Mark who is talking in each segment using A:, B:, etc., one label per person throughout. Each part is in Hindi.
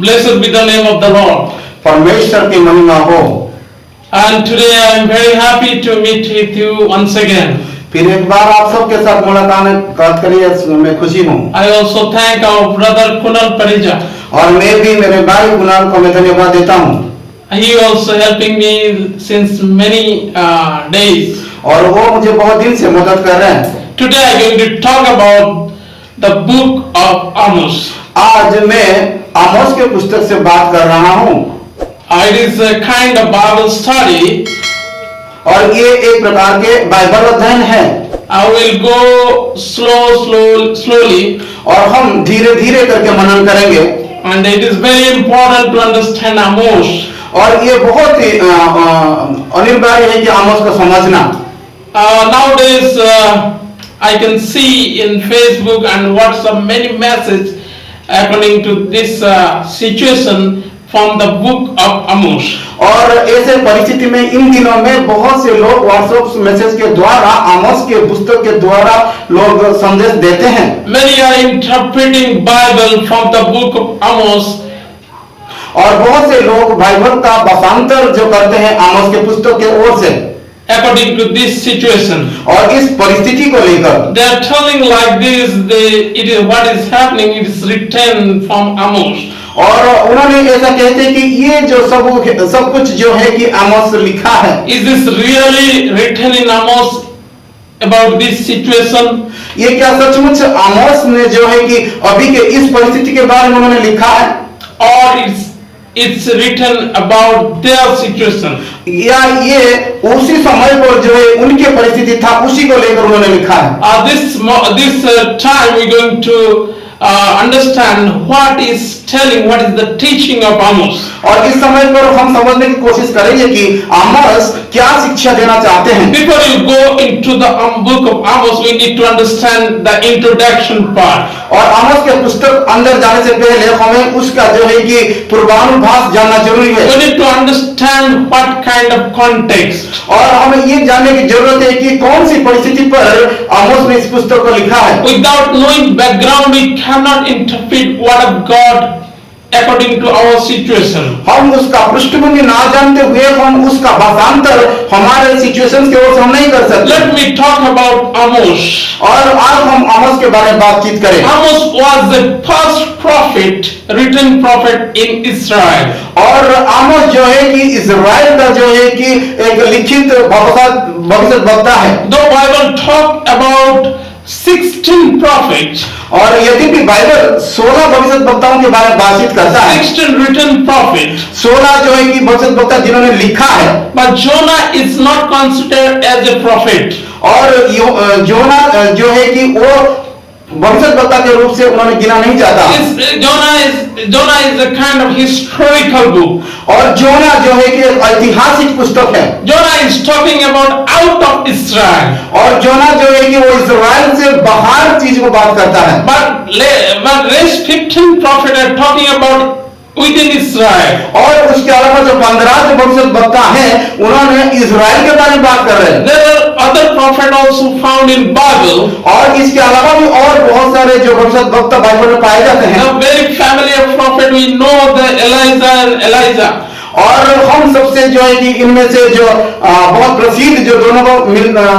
A: Blessed be the name of the Lord.
B: परमेश्वर की महिमा हो।
A: And today I am very happy to meet with you once again.
B: फिर एक बार आप सबके साथ मुलाकात करिए, मैं खुशी हूँ।
A: I also thank our brother Kunal Parija.
B: और मैं भी मेरे भाई कुणाल को मैं धन्यवाद देता हूँ।
A: He also helping me since many days.
B: और वो मुझे बहुत दिन से मदद कर रहे हैं।
A: Today I am going to talk about the book of Amos.
B: आज मैं आमोस के पुस्तक से बात कर रहा हूँ।
A: It is a kind of Bible study.
B: और ये एक प्रकार के बाइबल अध्ययन है।
A: I will go slowly.
B: और हम धीरे धीरे करके मनन करेंगे।
A: And it is very important to understand Amos.
B: और ये बहुत ही अनिवार्य है कि आमोस को समझना।
A: Nowadays I can see in Facebook and WhatsApp many messages according to this situation from the book of Amos.
B: और ऐसे परिस्थिति में इन दिनों में बहुत से लोग व्हाट्सएप मैसेज के द्वारा आमोस के पुस्तक के द्वारा लोग संदेश देते हैं।
A: Many are interpreting Bible from the book of Amos.
B: और बहुत से लोग बाइबल का भाषांतर जो करते हैं आमोस के पुस्तक के ओर से।
A: According to this situation.
B: और इस परिस्थिति को लेकर
A: They are telling like this. It is what is happening. It is written from Amos.
B: और उन्होंने ऐसा कहते हैं कि ये जो सब कुछ जो है कि आमोस लिखा है।
A: Is this really written in Amos about this situation?
B: ये क्या सचमुच आमोस ने जो है कि अभी के इस परिस्थिति के बारे में उन्होंने लिखा है?
A: Or it's written about their situation?
B: या ये उसी समय पर जो है उनके परिस्थिति था उसी को लेकर उन्होंने लिखा है।
A: This time we're going to understand what is the teaching of Amos.
B: और इस समय पर हम समझने की कोशिश करेंगे कि आमोस क्या शिक्षा देना चाहते हैं।
A: Before you go into the book of Amos, we need to understand the introduction part.
B: और आमोस के पुस्तक अंदर जाने से पहले हमें उसका जो है कि पूर्वानुभास जानना जरूरी है।
A: We need to understand what kind of context.
B: और हमें ये जानने की जरूरत है कि कौन सी परिस्थिति पर आमोस ने इस पुस्तक को लिखा है।
A: Without knowing background, we cannot interpret word of God according to our situation.
B: हम उसका पृष्ठभूमि ना जानते हुए हम उसका भाषांतर हमारे सिचुएशंस के ओर से हम नहीं कर सकते।
A: Let me talk about Amos.
B: और आज हम आमोस के बारे में बातचीत करें।
A: Amos was the first prophet, written prophet in Israel.
B: और आमोस जो है कि इज़राइल का जो है कि एक लिखित भविष्यद्वक्ता है।
A: The Bible talk about 16 prophets.
B: और यद्यपि बाइबल 16 भविष्यद्वक्ताओं के बारे में बातचीत करता है।
A: 16 written prophets.
B: 16 जो है कि भविष्यद्वक्ता जिन्होंने लिखा है।
A: But Jonah is not considered as a prophet.
B: और जोना जो है कि वो भविष्यद्वक्ता के रूप से उन्होंने गिना नहीं जाता।
A: Jonah is a kind of historical book.
B: और जोना जो है कि एक ऐतिहासिक पुस्तक है।
A: Jonah is talking about out of Israel.
B: और जोना जो है कि वो इज़राइल से बाहर चीज को बात करता है।
A: But rest 15 prophets are talking about within Israel.
B: और उसके अलावा जो 15 जो भविष्यद्वक्ता हैं उन्होंने इज़राइल के बारे में बात कर रहे हैं।
A: There are other prophets also found in Bible.
B: और इसके अलावा भी और बहुत सारे जो भविष्यद्वक्ता बाइबल में पाए जाते हैं।
A: The very family of prophet we know the Elijah and Elijah.
B: और हम सबसे जो है कि इनमें से जो बहुत प्रसिद्ध जो दोनों को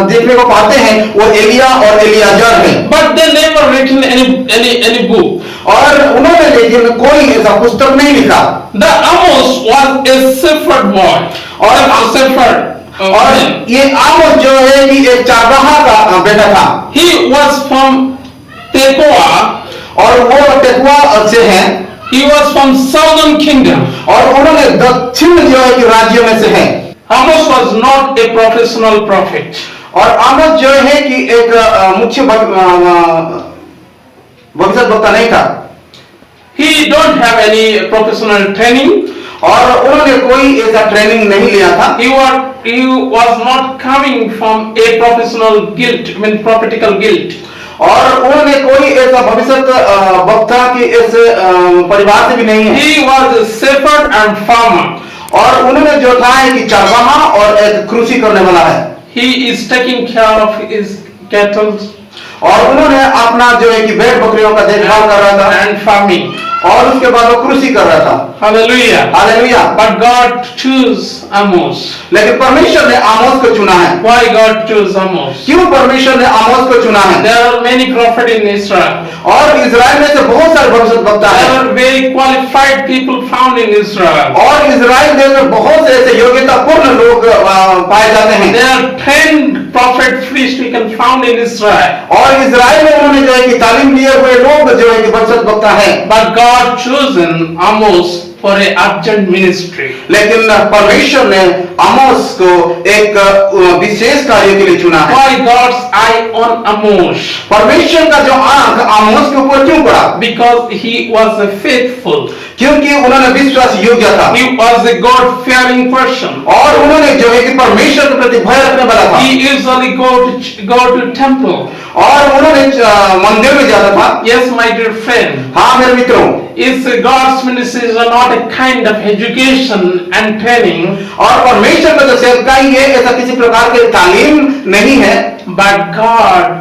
B: देखने को पाते हैं वो एलिया और एलियाजर हैं।
A: But they never written any book.
B: और उन्होंने लेकिन कोई ऐसा पुस्तक नहीं लिखा।
A: The Amos was a shepherd boy or a shepherd.
B: और ये आमोस जो है कि एक चारवाहा का बेटा था।
A: He was from Tekoa.
B: और वो टेकुआ से हैं।
A: He was from southern kingdom.
B: और उन्होंने दक्षिण जो है कि राज्य में से हैं।
A: Amos was not a professional prophet.
B: और आमोस जो है कि एक मुख्य भविष्यद्वक्ता नहीं था।
A: He don't have any professional training.
B: और उन्होंने कोई ऐसा ट्रेनिंग नहीं लिया था।
A: He was not coming from a professional guild, prophetical guild.
B: और उन्होंने कोई ऐसा भविष्यद्वक्ता के ऐसे परिवार से भी नहीं है।
A: He was a shepherd and farmer.
B: और उन्होंने जो था कि चरवाहा और एक कृषि करने वाला है।
A: He is taking care of his cattle.
B: और उन्होंने अपना जो है कि भेड़ बकरियों का देखभाल कर रहा था।
A: And farming.
B: और उसके बाद वो क्रूसी कर रहा था।
A: Hallelujah.
B: Hallelujah.
A: But God chose Amos.
B: लेकिन परमेश्वर ने आमोस को चुना है।
A: Why God chose Amos?
B: क्यों परमेश्वर ने आमोस को चुना है?
A: There are many prophets in Israel.
B: और इजराइल में से बहुत सारे भविष्यद्वक्ता
A: There
B: हैं
A: are very qualified people found in Israel.
B: और इजराइल देश में बहुत से ऐसे योग्यतापूर्ण लोग पाए जाते हैं
A: There are trained prophet priests we can found in Israel.
B: और इजराइल में उन्होंने जो है कि तालीम लिए हुए लोग जो है कि भविष्यद्वक्ता हैं।
A: But God chosen Amos for a urgent ministry.
B: लेकिन परमेश्वर ने आमोस को एक विशेष कार्य के लिए चुना है।
A: Why God's eye on Amos?
B: परमेश्वर का जो आंख आमोस के ऊपर क्यों पड़ा?
A: Because he was a faithful.
B: क्योंकि उन्होंने विश्वास योग्य था
A: He was a God-fearing person.
B: और उन्होंने जो है कि परमेश्वर के प्रति भय रखने वाला था
A: He usually go to temple.
B: और उन्होंने मंदिर में जाता था।
A: Yes, my dear friend.
B: हाँ मेरे मित्रों,
A: Is God's ministry is not a kind of education and training,
B: और परमेश्वर का जो सेवकाई है ऐसा किसी प्रकार की तालीम नहीं है,
A: but God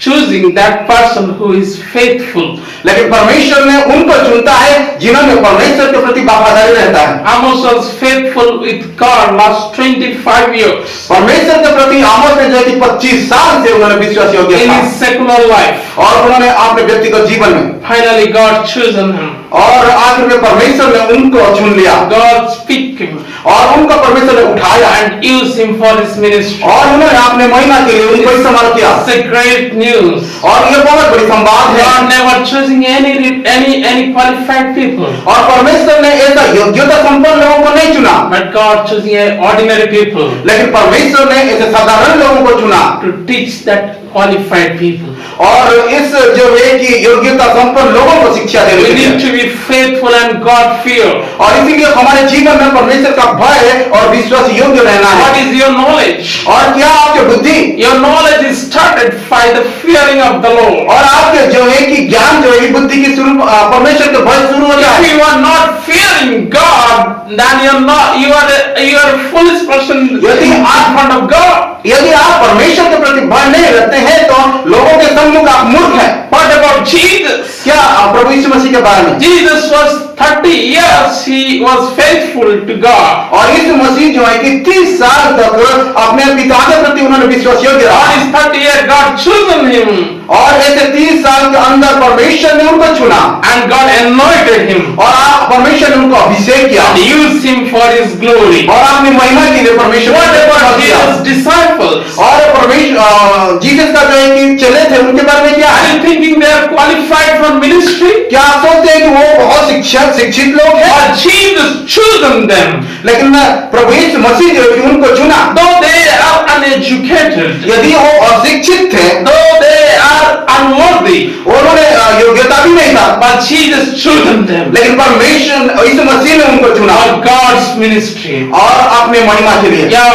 A: choosing that person who is faithful.
B: लेकिन परमेश्वर ने उनको चुनता है जिन्होंने परमेश्वर के प्रति वफादारी रहता है।
A: Amos was faithful with God last 25 years
B: परमेश्वर के प्रति आमोस ने जो है कि 25 साल से उन्होंने विश्वास योग्य
A: in
B: था
A: his secular life.
B: और उन्होंने अपने व्यक्तिगत जीवन में
A: Finally, God chosen him.
B: और आखिर में परमेश्वर ने उनको चुन लिया
A: God picked him
B: और उनको परमेश्वर ने उठाया
A: and used him for his ministry.
B: और उन्होंने अपने महिमा के लिए उनको इस्तेमाल किया।
A: It's a great news.
B: और ये बहुत बड़ी संवाद है
A: God never choosing any qualified people,
B: और परमेश्वर ने ऐसा योग्यता संपन्न लोगों को नहीं चुना,
A: but God choosing ordinary people
B: लेकिन परमेश्वर ने ऐसे साधारण लोगों को चुना
A: to teach that qualified people.
B: और इस जो है कि योग्यता संपन्न लोगों को शिक्षा देने
A: We
B: के
A: need
B: लिए।
A: to be faithful and God fear.
B: और इसीलिए हमारे जीवन में परमेश्वर का भय और विश्वास योग्य रहना
A: What
B: है।
A: is your knowledge?
B: और क्या आपकी बुद्धि
A: Your knowledge is started by the fearing of the Lord.
B: और आपके जो है कि ज्ञान जो है बुद्धि की शुरू परमेश्वर के भय शुरू होता
A: If
B: है।
A: you are not fearing God, then you are a foolish person
B: यदि
A: in front of God.
B: यदि आप परमेश्वर के प्रति भय नहीं रखते हैं तो लोगों के सम्मुख आप मूर्ख हैं।
A: What about Jesus?
B: क्या प्रभु यीशु मसीह के बारे में?
A: Jesus was 30 years, he was faithful to God.
B: और यीशु मसीह जो है कि 30 साल तक अपने पिता के प्रति उन्होंने विश्वास योग्य
A: On
B: रहा
A: his 30 years, God chosen him
B: और ऐसे 30 साल के अंदर परमेश्वर ने उनको चुना
A: and God anointed him
B: और आप परमेश्वर ने उनको अभिषेक किया
A: and used him for his glory.
B: और अपनी महिमा के लिए परमेश्वर
A: What
B: ने
A: about
B: इस्तेमाल किया।
A: Jesus' disciples?
B: और परमेश्वर जीसस का जो है कि चले थे उनके बारे में क्या
A: Are
B: है?
A: you thinking they are qualified for ministry?
B: क्या आप सोचते हैं कि वो बहुत शिक्षित लोग हैं?
A: But Jesus chosen them.
B: लेकिन प्रभु यीशु मसीह जो है कि उनको चुना।
A: Though they are uneducated,
B: यदि वो अशिक्षित थे,
A: though they are unworthy,
B: उन्होंने योग्यता भी नहीं था,
A: but Jesus chosen them
B: लेकिन परमेश्वर यीशु मसीह ने उनको चुना
A: for God's ministry.
B: और अपने महिमा के लिए।
A: Yeah,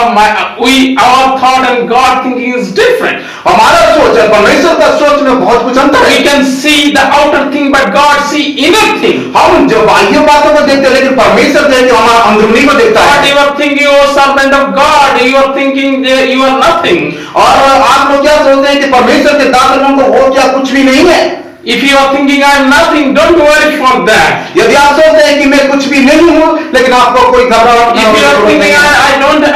A: our thought and God thinking is different.
B: हमारा सोच और परमेश्वर का सोच में बहुत कुछ अंतर
A: We
B: है।
A: can see the outer thing, but God see inner thing.
B: हम जो बाह्य बातों को देखते हैं लेकिन परमेश्वर जो है कि हमारा अंदरूनी को देखता
A: What
B: है।
A: you are thinking, you are servant of God. You are thinking that you are nothing.
B: और आप लोग क्या सोचते हैं कि परमेश्वर के दास लोगों को वो क्या कुछ भी नहीं है?
A: If you are thinking I am nothing, don't worry for that.
B: यदि आप सोचते हैं कि मैं कुछ भी नहीं हूँ लेकिन आपको कोई घबराहट
A: If you are thinking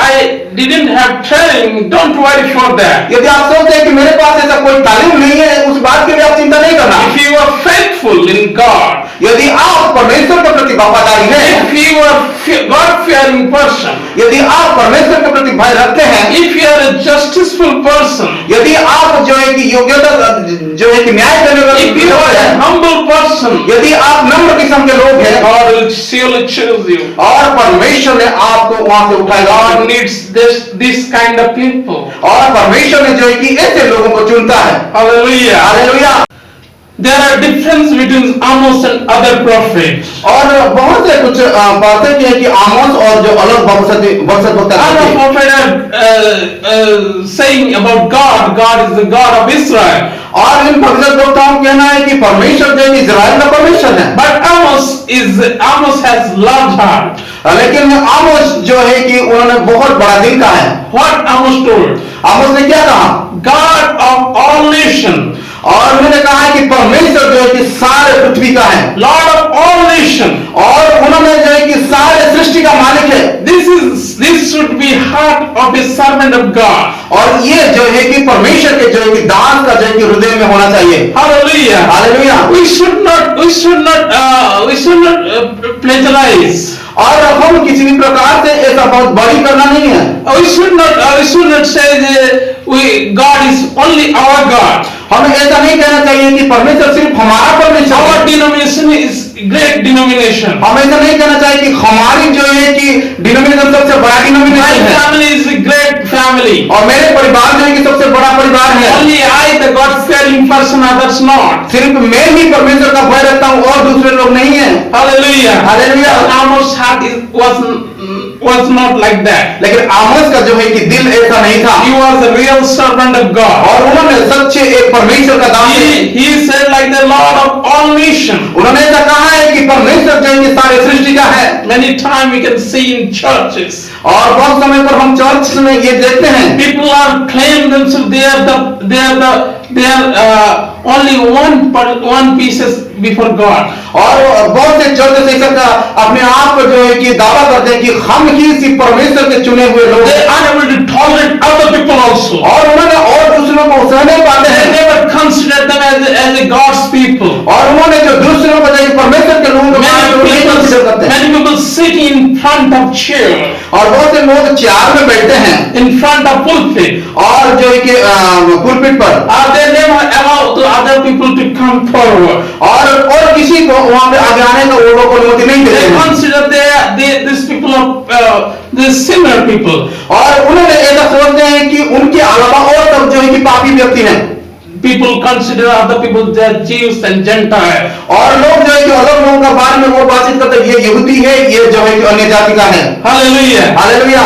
A: I didn't have training, don't worry for that.
B: यदि आप सोचते हैं कि मेरे पास ऐसा कोई तालीम नहीं है उस बात के लिए आप चिंता नहीं करना।
A: If you are faithful in God,
B: यदि आप परमेश्वर के प्रति वफादारी हैं,
A: if you are God-fearing person,
B: यदि आप परमेश्वर के प्रति भय रखते हैं,
A: if you are a justiceful person,
B: यदि आप जो है कि योग्यता जो है कि न्याय करने वाले
A: if you are a humble person,
B: यदि आप नम्र किस्म के लोग हैं
A: God will surely choose you.
B: और परमेश्वर ने आपको वहां से उठाएगा
A: God needs this kind of people.
B: और परमेश्वर ने जो है कि ऐसे लोगों को चुनता है।
A: Hallelujah.
B: Hallelujah.
A: There are difference between Amos and other prophets.
B: और बहुत से कुछ बातें हैं कि आमोस और जो अलग भविष्यद्वक्ता
A: Other
B: थे,
A: prophets are saying about God. God is the God of Israel.
B: और इन भविष्यद्वक्ताओं का कहना है कि परमेश्वर जो है इजराइल का परमेश्वर है।
A: But Amos has large heart.
B: लेकिन आमोस जो है कि उन्होंने बहुत बड़ा दिल का है।
A: What Amos told?
B: आमोस ने क्या कहा?
A: God of all nations,
B: और उन्होंने कहा है कि परमेश्वर जो है कि सारे पृथ्वी का है,
A: Lord of all nations.
B: और उन्होंने जो है कि सारे सृष्टि का मालिक है।
A: This should be heart of a servant of God.
B: और ये जो है कि परमेश्वर के जो है कि दास का जो है कि हृदय में होना चाहिए।
A: Hallelujah.
B: Hallelujah.
A: We should not plagiarize.
B: और हम किसी भी प्रकार से ऐसा बहुत बड़ी करना नहीं है।
A: We should not say that God is only our God.
B: हमें ऐसा नहीं कहना चाहिए कि परमेश्वर सिर्फ हमारा परमेश्वर
A: Our
B: है।
A: denomination is great denomination.
B: हमें ऐसा नहीं कहना चाहिए कि हमारी जो है कि डिनोमिनेशन सबसे बड़ा
A: My
B: डिनोमिनेशन है,
A: family is a great family.
B: और मेरे परिवार जो है कि सबसे बड़ा परिवार है।
A: Only I, the God-fearing person, others not.
B: सिर्फ मैं ही परमेश्वर का भय रखता हूँ और दूसरे लोग नहीं है।
A: Hallelujah.
B: Hallelujah.
A: Amos' heart was not like that.
B: लेकिन आमोस का जो है कि दिल ऐसा नहीं था,
A: He was a real servant of God.
B: और उन्होंने सच्चे एक परमेश्वर का दास है।
A: He said like the Lord of all nations.
B: उन्होंने ऐसा कहा है कि परमेश्वर जो है कि सारे सृष्टि का है।
A: Many times we can see in churches,
B: और बहुत समय पर हम चर्च में ये देखते हैं,
A: people are claiming themselves they are only one pieces before God.
B: और बहुत से चर्च ऐसा का अपने आप को जो है कि दावा करते हैं कि हम ही इसी परमेश्वर के चुने हुए लोग
A: They
B: हैं,
A: are able to tolerate other people also.
B: और उन्होंने और दूसरों को सह नहीं पाते
A: They
B: हैं,
A: never consider them as a God's people.
B: और उन्होंने जो दूसरों को जो है कि परमेश्वर के लोगों को नहीं कंसीडर करते हैं।
A: Many people sit in front of chair,
B: और बहुत से लोग चेयर में बैठते हैं
A: in front of pulpit.
B: और जो है कि पुलपिट पर,
A: They never allow the other people to come forward.
B: और किसी को वहां पे आगे आने का वो लोग को अनुमति नहीं देते
A: They
B: हैं,
A: consider these people are the sinner people.
B: और उन्होंने ऐसा सोचते हैं कि उनके अलावा और सब जो है कि पापी व्यक्ति हैं,
A: People consider other people they are Jews and Gentiles.
B: और लोग जो है कि अलग लोगों का बारे में वो बातचीत करते हैं, ये यहूदी है, ये जो है कि अन्य जाति का है।
A: Hallelujah.
B: Hallelujah.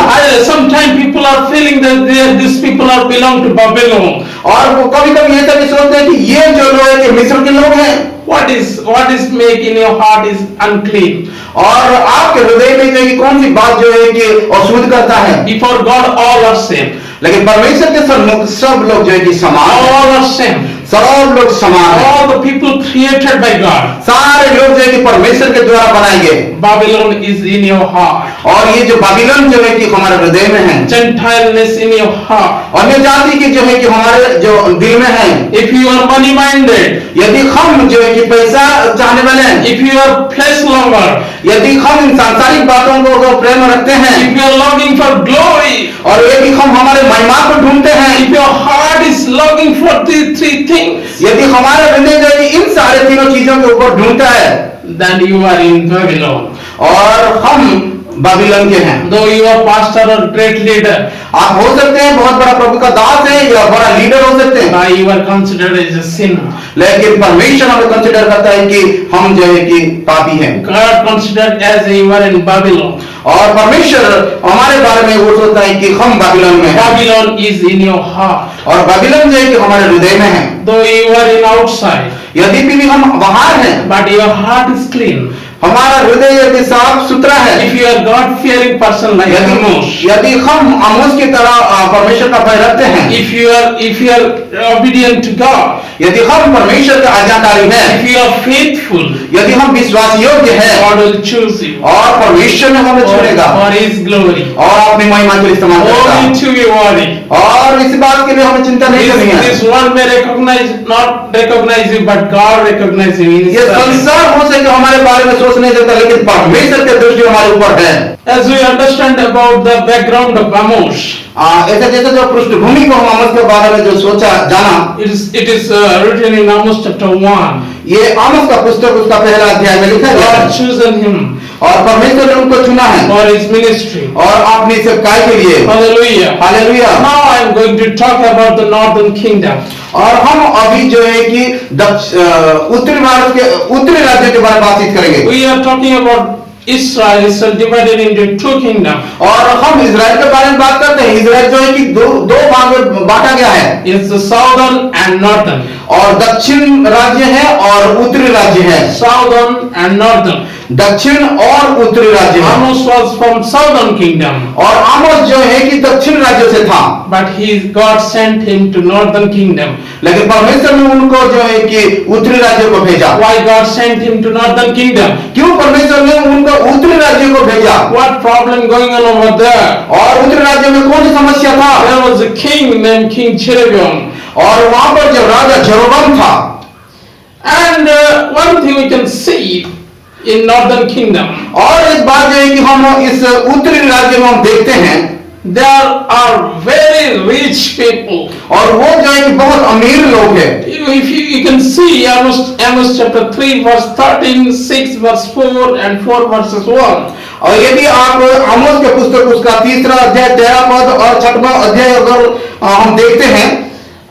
A: Sometimes people are feeling that these people are belong to Babylon.
B: और वो कभी कभी ऐसा भी सोचते हैं कि ये जो लोग हैं कि मिस्र के लोग हैं,
A: What is make in your heart is unclean.
B: और आपके हृदय में जो है कि कौन सी बात जो है कि अशुद्ध करता है।
A: Before God all are same.
B: लेकिन परमेश्वर के सन्मुख सब लोग जो है कि समान हैं।
A: All are same.
B: सब लोग समान हैं।
A: All the people created by God.
B: सारे लोग जो है कि परमेश्वर के द्वारा बनाए गए,
A: Babylon is in your heart.
B: और ये जो बाबिलोन जो है कि हमारे हृदय में है,
A: Gentileness in your heart.
B: अन्य जाति की जो है कि हमारे जो दिल में है।
A: If you are money minded,
B: यदि हम जो है कि पैसा चाहने वाले हैं,
A: if you are flesh lover,
B: यदि हम इन सांसारिक बातों को प्रेम रखते हैं,
A: if you are longing for glory,
B: और यदि हम हमारे महिमा को ढूंढते हैं,
A: if your heart is longing for these three things,
B: यदि हमारा हृदय जो है कि इन सारे तीनों चीजों के ऊपर ढूंढता है,
A: then you are in Babylon.
B: और हम बाबिलोन के हैं।
A: Though you are pastor or great leader,
B: आप हो सकते हैं बहुत बड़ा प्रभु का दास है या बड़ा लीडर हो सकते हैं,
A: you are considered as a sinner.
B: लेकिन परमेश्वर हमें कंसिडर करता है कि हम जो है कि पापी हैं,
A: God considered as you are in Babylon.
B: और परमेश्वर हमारे बारे में वो सोचता है कि हम बाबिलोन में हैं,
A: Babylon is in your heart.
B: और बाबिलोन जो है कि हमारे हृदय में है।
A: Though you are in outside,
B: यदि भी हम बाहर हैं,
A: but your heart is clean.
B: हमारा हृदय यदि साफ सुथरा है,
A: If you are God-fearing person like Amos,
B: यदि हम आमोस की तरह परमेश्वर का भय रखते हैं,
A: if you are obedient to God,
B: यदि हम परमेश्वर के आज्ञाकारी हैं,
A: if you are faithful,
B: यदि हम विश्वास योग्य हैं,
A: God will choose you
B: और परमेश्वर ने हमें चुनेगा
A: for His glory.
B: और अपनी महिमा के लिए इस्तेमाल करेगा,
A: Only to be worthy.
B: और इस बात के लिए हमें चिंता नहीं करनी है।
A: This world may not recognize you, but God recognizes you in His
B: ये
A: service.
B: संसार हो सके हमारे बारे में सोच नहीं सकता, लेकिन परमेश्वर की दृष्टि हमारे ऊपर है।
A: As we understand about the background of Amos,
B: ऐसा जैसे जो पृष्ठभूमि को हम आमोस के बारे में जो सोचा जाना,
A: it is written in Amos chapter 1.
B: ये आमोस का पुस्तक उसका पहला अध्याय में लिखा गया
A: God
B: है,
A: chosen him
B: और परमेश्वर ने उनको चुना है
A: for His ministry.
B: और अपनी सेवकाई के लिए।
A: Hallelujah.
B: Hallelujah.
A: Now I am going to talk about the northern kingdom.
B: और हम अभी जो है कि उत्तरी भारत के उत्तरी राज्य के बारे में बातचीत करेंगे,
A: We are talking about Israel is divided into two kingdoms.
B: और हम इजराइल के बारे में बात करते हैं। इजराइल जो है कि दो भाग में बांटा गया है,
A: It's the southern and northern.
B: और दक्षिण राज्य है और उत्तरी राज्य है।
A: Southern and northern.
B: दक्षिण और उत्तरी राज्य में।
A: Amos was from southern kingdom,
B: और आमोस जो है कि दक्षिण राज्य से था,
A: but God sent him to northern kingdom.
B: लेकिन परमेश्वर ने उनको जो है कि उत्तरी राज्य को भेजा।
A: Why God sent him to northern kingdom?
B: क्यों परमेश्वर ने उनको उत्तरी राज्य को भेजा?
A: What problem going on over there?
B: और उत्तरी राज्य में कौन सी समस्या था?
A: There was a king named King Jeroboam.
B: और वहां पर जो राजा जेरोबाम था।
A: And one thing we can see in northern kingdom,
B: और एक बात जो है कि हम इस उत्तरी राज्य में हम देखते हैं,
A: there are very rich people.
B: और वो जो है कि बहुत अमीर लोग हैं।
A: If you can see Amos chapter 3 verse 13, 6 verse 4 and 4 verses 1.
B: और यदि आप आमोस के पुस्तक उसका 3रा अध्याय 13 पद और 6वां अध्याय अगर हम देखते हैं,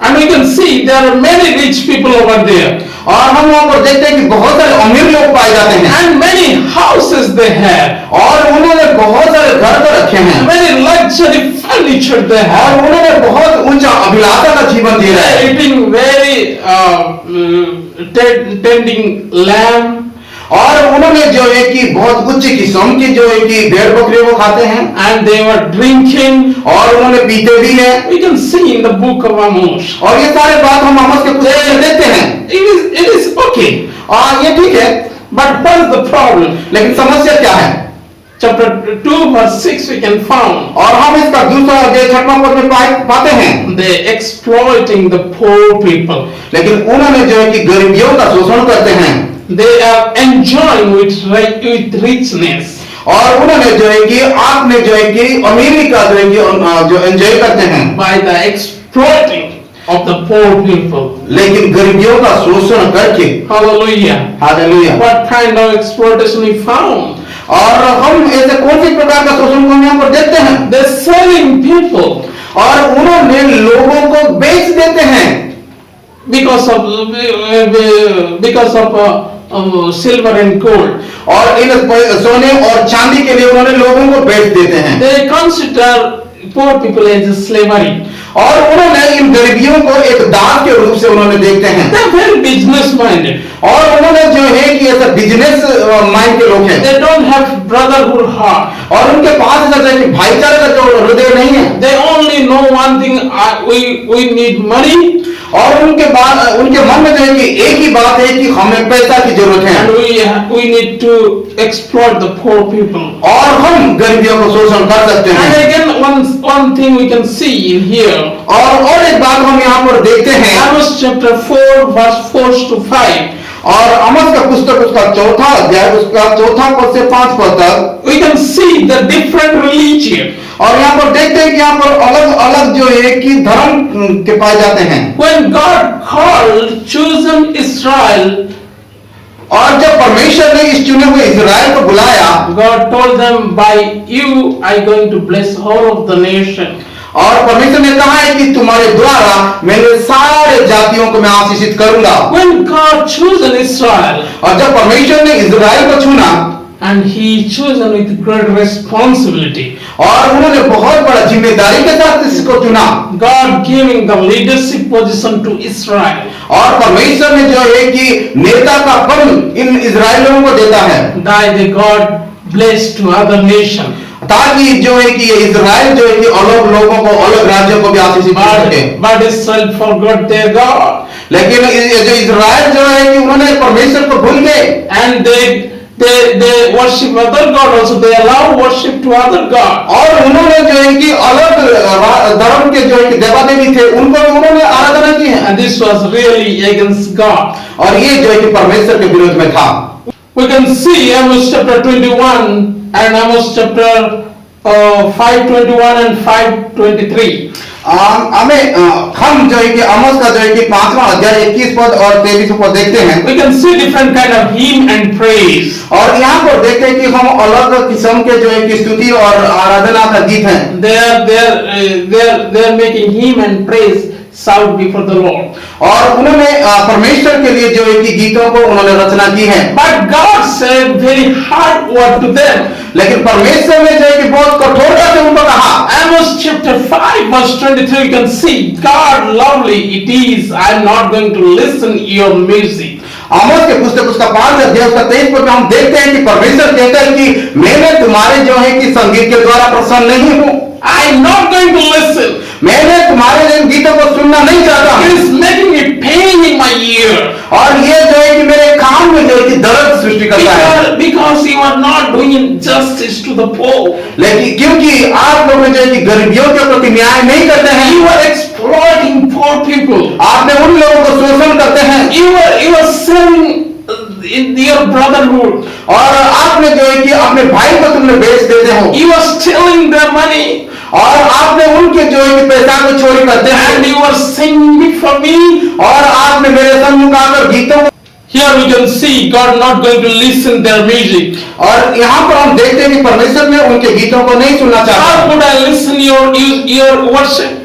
A: and we can see there are many rich people over there.
B: और हम वहां पर देखते हैं कि बहुत सारे अमीर लोग पाए जाते हैं,
A: And many houses they have.
B: और उन्होंने बहुत सारे घर पर रखे हैं,
A: Very luxury furniture they
B: और
A: have.
B: उन्होंने बहुत ऊंचा अभिलाषा का जीवन जी रहे
A: They are
B: हैं,
A: eating very tending lamb.
B: और उन्होंने जो है कि बहुत उच्च किस्म की जो है कि भेड़ बकरियों को खाते हैं,
A: And they were drinking.
B: और उन्होंने पीते भी हैं।
A: We can see in the book of Amos.
B: और ये सारे बात हम आमोस के पुस्तक में देखते हैं।
A: It is okay.
B: और ये ठीक है,
A: But what is the problem?
B: लेकिन समस्या क्या है?
A: Chapter 2 verse 6 we can found.
B: और हम इसका 2रा अध्याय 6वां पद में पाते हैं,
A: They exploiting the poor people.
B: लेकिन उन्होंने जो है कि गरीबियों का शोषण करते हैं,
A: They are enjoying with richness.
B: और उन्होंने जो है कि आपने जो है कि अमीरी का जो है कि जो एंजॉय करते हैं,
A: By the exploiting of the poor people.
B: लेकिन गरीबियों का शोषण करके।
A: Hallelujah.
B: Hallelujah.
A: What kind of exploitation we found?
B: और हम ऐसे कौन से प्रकार का शोषण को हम यहाँ पर देखते हैं?
A: They're selling people
B: और उन्होंने लोगों को बेच देते हैं
A: because of silver and gold.
B: और इन सोने और चांदी के लिए उन्होंने लोगों को बेच देते हैं,
A: They consider poor people as slavery.
B: और उन्होंने इन गरीबियों को एक दास के रूप से उन्होंने देखते हैं,
A: They're very business minded.
B: और उन्होंने जो है कि ऐसा बिजनेस माइंड के लोग हैं,
A: They don't have brotherhood heart.
B: और उनके पास ऐसा जो है कि भाईचारे का जो हृदय नहीं है,
A: They only know one thing, we need money
B: और उनके मन में जो है कि एक ही बात है कि हमें पैसा की जरूरत है,
A: and we need to exploit the poor people.
B: और हम गरीबियों को शोषण कर सकते
A: And
B: हैं।
A: again, one thing we can see in here,
B: और एक बात हम यहाँ पर देखते हैं,
A: Amos chapter 4 verse 4 to 5.
B: और आमोस का पुस्तक उसका 4था अध्याय उसका 4था पद से 5 पद तक
A: We can see the different religion.
B: और यहाँ पर देखते हैं कि यहाँ पर अलग अलग जो है कि धर्म के पाए जाते हैं।
A: When God called chosen Israel,
B: और जब परमेश्वर ने इस चुने हुए इजराइल को बुलाया,
A: God told them, by you I going to bless all of the nation.
B: और परमेश्वर ने कहा है कि तुम्हारे द्वारा मैंने सारे जातियों को मैं आशीषित करूंगा।
A: When God chosen Israel,
B: और जब परमेश्वर ने इजराइल को चुना,
A: and he chosen with great responsibility,
B: और उन्होंने बहुत बड़ा जिम्मेदारी के साथ इसको चुना,
A: God giving the leadership position to Israel.
B: और परमेश्वर ने जो है कि नेता का पद इन इजराइलियों को देता है,
A: That the God blessed to other nation.
B: ताकि जो है कि ये इजराइल जो है कि अलग लोगों को अलग राज्यों को भी आशीषित कर सके।
A: But Israel forgot their God,
B: लेकिन ये जो इजराइल जो है कि उन्होंने परमेश्वर को भूल गए,
A: and they worship other God also. They allow worship to other God.
B: और उन्होंने जो है कि अलग धर्म के जो है कि देवा देवी थे उनको भी उन्होंने आराधना की है,
A: And this was really against God.
B: और ये जो है कि परमेश्वर के विरोध में था।
A: We can see Amos chapter 21 and Amos chapter 5:21 and 5:23.
B: हम जो है कि आमोस का जो है कि 5वां अध्याय 21 पद और 23 पद देखते हैं,
A: We can see different kind of hymn and praise.
B: और यहाँ पर देखते हैं कि हम अलग किस्म के जो है कि स्तुति और आराधना का गीत हैं।
A: They are making hymn and praise shout before the Lord.
B: और उन्होंने परमेश्वर के लिए जो है कि गीतों को उन्होंने रचना की है,
A: But God said very hard word to them.
B: लेकिन परमेश्वर ने जो है कि बहुत कठोरता से उनको कहा।
A: Amos chapter 5 verse 23, you can see God lovely it is, I am not going to listen your music.
B: आमोस के पुस्तक उसका 5 अध्याय उसका 23 पद में हम देखते हैं कि परमेश्वर कहता है कि मैंने तुम्हारे जो है कि संगीत के द्वारा प्रसन्न नहीं हूं,
A: I'm not going to listen.
B: मैंने तुम्हारे इन गीतों को सुनना नहीं चाहता
A: It
B: हूं,
A: is making me pain in my ear.
B: और ये जो है कि मेरे कान में जो है कि दर्द सृष्टि करता है,
A: Because you are not doing justice to the poor.
B: लेकिन क्योंकि आप लोग जो है कि गरीबियों के प्रति न्याय नहीं करते हैं,
A: You are exploiting poor people.
B: आपने उन लोगों को शोषण करते हैं,
A: You are selling in your brotherhood.
B: और आपने जो है कि अपने भाई को तुमने बेच देते हो,
A: You are stealing their money.
B: और आपने उनके जो है कि पैसा को चोरी करते हैं,
A: And you are singing before me.
B: और आपने मेरे सम्मुख आकर गीतों,
A: Here we can see God not going to listen their music.
B: और यहाँ पर हम देखते हैं कि परमेश्वर ने उनके गीतों को नहीं सुनना
A: How
B: चाहता,
A: could I listen your worship?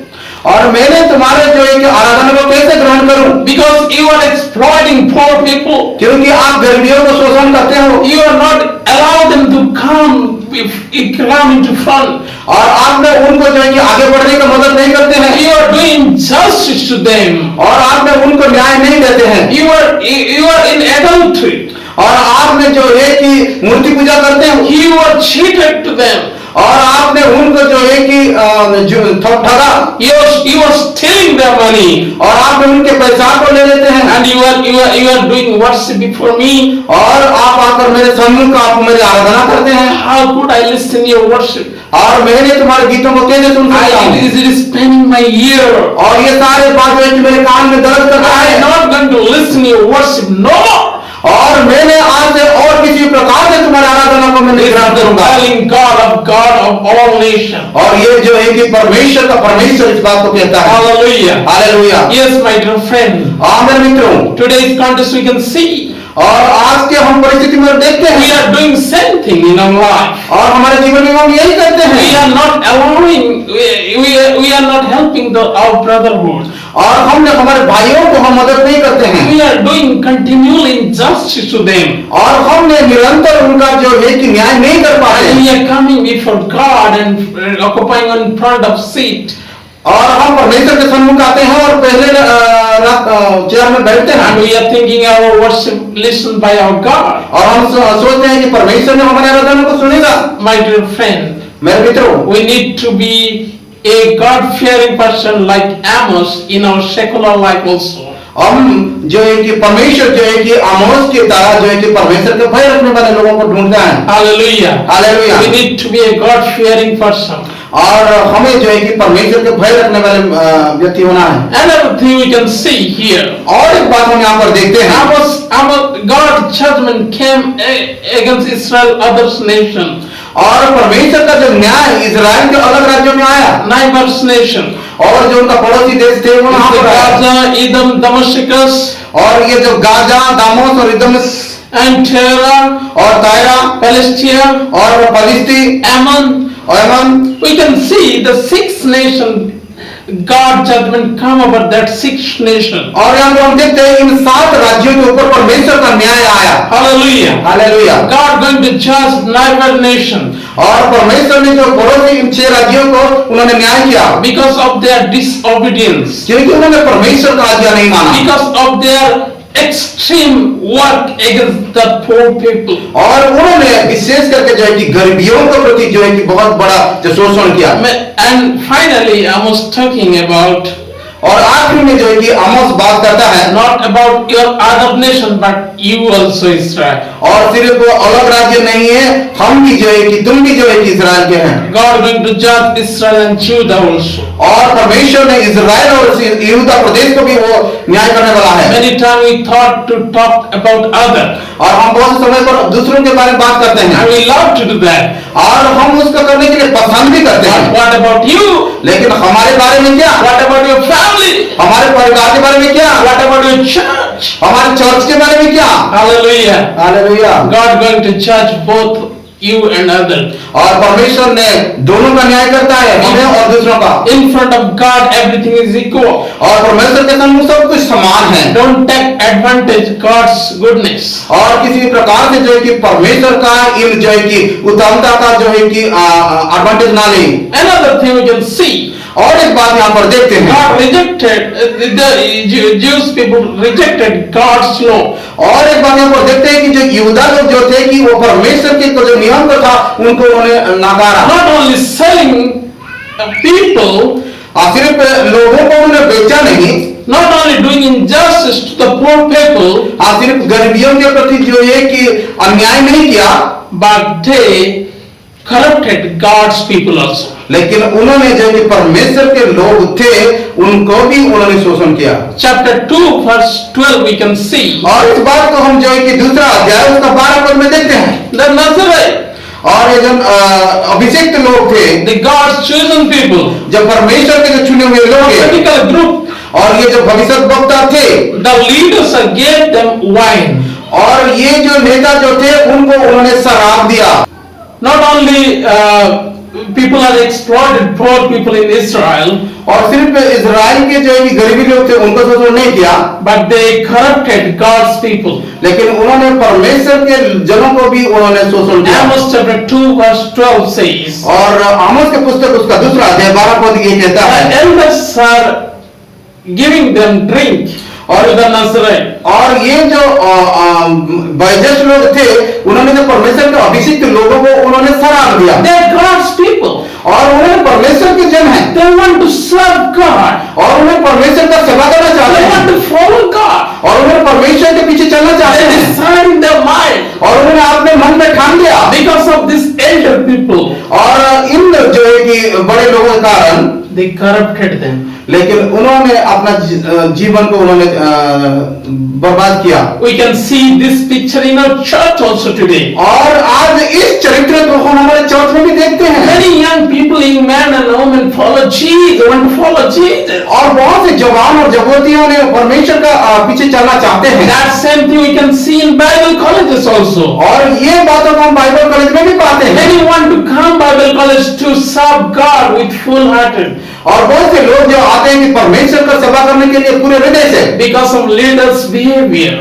B: और मैंने तुम्हारे जो है कि आराधना को कैसे ग्रहण करूं,
A: Because you are exploiting poor people.
B: क्योंकि आप गरीबियों को शोषण करते हो,
A: You are not allow them to come into front.
B: और आपने उनको जो है कि आगे बढ़ने का मदद नहीं करते हैं,
A: You are doing justice to them.
B: और आपने उनको न्याय नहीं देते हैं,
A: You are in adultery.
B: और आपने जो है कि मूर्ति पूजा करते हो,
A: You are cheated to them.
B: और आपने उनको जो है कि ठगा,
A: You are stealing their money.
B: और आपने उनके पैसा को ले लेते हैं,
A: And you are doing worship before me.
B: और आप आकर मेरे सम्मुख आप मेरी आराधना करते हैं,
A: How could I listen your worship?
B: और मैंने तुम्हारे गीतों को कैसे सुन सकता हूं,
A: It is paining my ear.
B: और ये सारे बात जो है कि मेरे कान में दर्द करता
A: I
B: है,
A: am not going to listen your worship no more.
B: और मैंने आज से और किसी प्रकार से तुम्हारी आराधना को मैं नहीं ग्रहण करूंगा,
A: Calling God of all nations.
B: और ये जो है कि परमेश्वर का परमेश्वर इस बात को कहता है,
A: Hallelujah.
B: Hallelujah.
A: Yes, my dear friend.
B: मेरे मित्रों,
A: Today's context we can see
B: और आज के हम परिस्थिति में देखते
A: we
B: हैं,
A: are doing same thing in our life.
B: और हमारे जीवन में हम यही करते
A: We
B: हैं,
A: are not allowing. We are not helping our brotherhood.
B: और हमने हमारे भाइयों को हम मदद नहीं करते हैं,
A: We are doing continually injustice to them.
B: और हमने निरंतर उनका जो है कि न्याय नहीं कर
A: And
B: पाते,
A: we are coming before God and occupying in front of seat.
B: और हम परमेश्वर के सम्मुख आते हैं और पहले चेयर में बैठते हैं,
A: And we are thinking our worship listened by our God.
B: और हम सोचते हैं कि परमेश्वर ने हमारे आराधना को सुनेगा।
A: My dear friend,
B: मेरे मित्रों,
A: we need to be a God-fearing person like Amos in our secular life also.
B: हम जो है कि परमेश्वर जो है कि आमोस की तरह जो है कि परमेश्वर के भय रखने वाले लोगों को ढूंढता है,
A: Hallelujah.
B: Hallelujah.
A: We need to be a God-fearing person.
B: और हमें जो है कि परमेश्वर के भय रखने वाले व्यक्ति होना है।
A: Another thing we can see here.
B: और एक बात हम यहाँ पर देखते हैं,
A: God's judgment came against Israel, others nation,
B: और परमेश्वर का जो न्याय इजराइल के अलग राज्यों में आया,
A: neighbors nation,
B: और जो उनका पड़ोसी देश थे वो वहाँ पर आया,
A: Gaza, Edom, Damascus,
B: और ये जो गाजा, दामोस और इदमस
A: and Terra,
B: और तायरा
A: Palestine,
B: और फलिस्ती
A: Ammon.
B: और अमन,
A: We can see the sixth nation, God judgment come over that sixth nation.
B: और यहाँ पर हम देखते हैं इन 7 राज्यों के ऊपर परमेश्वर का न्याय आया,
A: Hallelujah.
B: Hallelujah.
A: God going to judge neighbor nation
B: और परमेश्वर ने जो पड़ोसी इन 6 राज्यों को उन्होंने न्याय किया,
A: because of their disobedience,
B: क्योंकि उन्होंने परमेश्वर का आज्ञा नहीं माना,
A: because of their extreme work against the poor people.
B: और उन्होंने विशेष करके जो है कि गरीबियों के प्रति जो है कि बहुत बड़ा जो शोषण किया।
A: And finally, I was talking about
B: और आखिर में जो है कि आमोस बात करता है
A: not about your other nation, but you also Israel.
B: और सिर्फ वो अलग राज्य नहीं है, हम भी जो है कि तुम भी जो है कि इजराइल के हैं,
A: God going to judge Israel and Judah also.
B: और परमेश्वर ने इजराइल और यहूदा प्रदेश को भी वो न्याय करने वाला है।
A: Many times we thought to talk about other,
B: और हम बहुत समय पर दूसरों के बारे में बात करते
A: and
B: हैं,
A: we love to do that.
B: और हम उसका करने के लिए पसंद भी करते
A: But
B: हैं,
A: what about you?
B: लेकिन हमारे बारे में क्या,
A: What about your family?
B: हमारे परिवार के बारे में क्या,
A: What about your church?
B: हमारे चर्च के बारे में क्या,
A: Hallelujah.
B: Hallelujah.
A: God going to judge both you and others.
B: और परमेश्वर ने दोनों का न्याय करता है, हमें और दूसरों का,
A: In front of God, everything is equal.
B: और परमेश्वर के सम्मुख सब कुछ समान है,
A: Don't take advantage God's goodness.
B: और किसी भी प्रकार से जो है कि परमेश्वर का इन जो है कि उत्तमता का जो है कि एडवांटेज ना ले।
A: Another thing we can see,
B: और एक बात यहाँ पर देखते हैं,
A: God rejected, the Jewish people rejected God's law.
B: और एक बात यहाँ पर देखते हैं कि जो यहूदा लोग जो थे कि वो परमेश्वर के जो नियम का था उनको उन्हें नकारा।
A: Not only selling people,
B: सिर्फ लोगों को उन्हें बेचा नहीं,
A: not only doing injustice to the poor people,
B: सिर्फ गरीबियों के प्रति जो है कि अन्याय नहीं किया,
A: but they corrupted God's people also.
B: लेकिन उन्होंने जो कि परमेश्वर के लोग थे उनको भी उन्होंने शोषण किया।
A: Chapter 2 verse 12 we can see.
B: और इस बात को हम जो है कि दूसरा अध्याय उसका 12 पद में देखते हैं।
A: The Nazarite,
B: और ये जो अभिषिक्त लोग थे,
A: the God's chosen people,
B: जब परमेश्वर के जो चुने हुए लोग हैं,
A: political group,
B: और ये जो भविष्यद्वक्ता थे,
A: the leaders gave them wine.
B: और ये जो नेता जो थे उनको उन्होंने शराब दिया।
A: Not only people are exploited, poor people in Israel,
B: और सिर्फ इजराइल के जो है कि गरीबी लोग थे उनको शोषण नहीं किया,
A: but they corrupted God's people.
B: लेकिन उन्होंने परमेश्वर के जनों को भी उन्होंने शोषण किया।
A: Amos chapter 2 verse 12 says,
B: और आमोस के पुस्तक उसका दूसरा अध्याय 12 पद ये कहता है,
A: the elders are giving them drink
B: और
A: to the Nazarite.
B: और ये जो वयस्क लोग थे उन्होंने जो परमेश्वर के अभिषिक्त लोगों को उन्होंने शराब दिया।
A: They are God's people.
B: और उन्हें परमेश्वर के जन हैं,
A: They want to serve God.
B: और उन्हें परमेश्वर का सेवा करना चाहते
A: They want
B: हैं,
A: to follow God.
B: और उन्हें परमेश्वर के पीछे चलना चाहते
A: They
B: हैं,
A: decide in their mind
B: और उन्होंने अपने मन में ठान लिया।
A: because of this elder people.
B: और इन जो है कि बड़े लोगों के कारण
A: They corrupted them.
B: लेकिन उन्होंने अपना जीवन को उन्होंने बर्बाद किया।
A: We can see this picture in our church also today.
B: और आज इस चरित्र को हम हमारे चर्च में भी देखते हैं।
A: Many young people, young men and women follow Jesus, want to follow Jesus.
B: और बहुत से जवान और जगोतियों ने परमेश्वर का पीछे चलना चाहते हैं।
A: That same thing we can see in Bible colleges also.
B: और ये बातों को हम बाइबल कॉलेज में भी पाते हैं।
A: Many want to come Bible college to serve God with full hearted.
B: और बहुत से लोग जो आते हैं कि परमेश्वर का सेवा करने के लिए पूरे हृदय से,
A: Because of leaders' behavior.